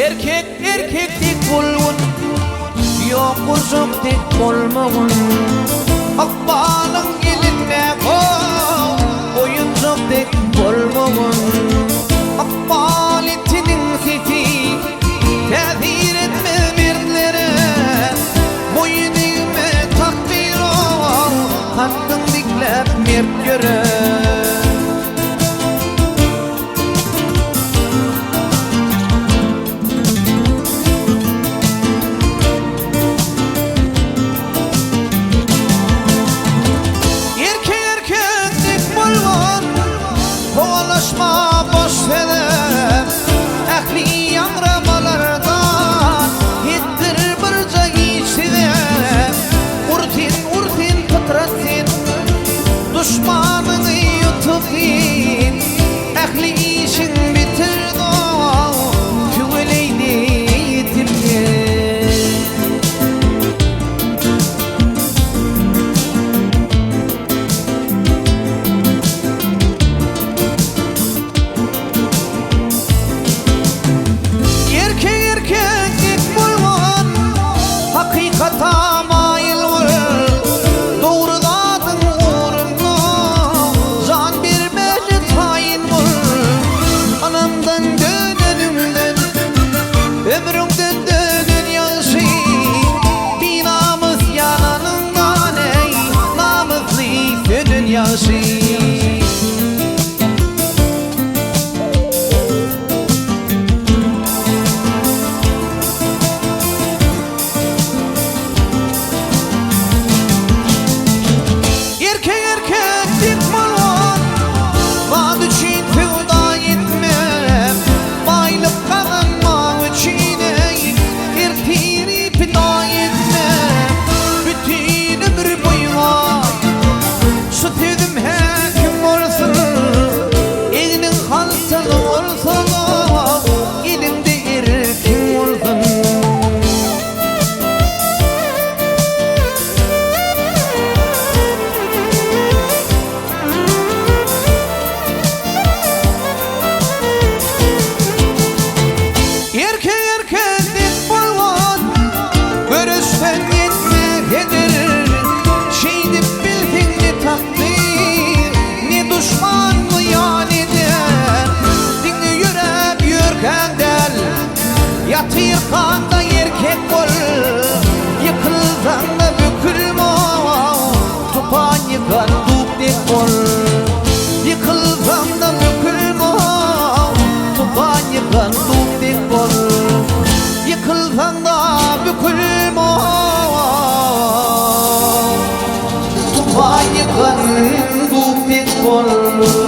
Erkek erkeklik bolgun, yok uzaktik bolmagun. Akbalın gelinmek oyuncaktik bolmagun. Akbal etinin hifi tezir etmez mertlere. Boynime takdir ol, hakkın diklep mert göre. Kovalaşma boş verer, ehli yangramalardan hittir birce içine. Urtin pıtratin, düşmanını yututin, ehli işin bitirdi, tüveleydi yetimye. Hakikata mail vur, doğru dadın uğruna can bir meclis hain vur. Anamdan dönenimden, ömrümden dönen yaşı, bir namus yananından ey namuslu dönün yaşı. Yatır kanda erkek bol, yıkıldan da bükülme, tupan yıkan dupdek bol. Yıkıldan da bükülme, tupan yıkan dupdek bol. Yıkıldan da bükülme, tupan yıkan dupdek bol.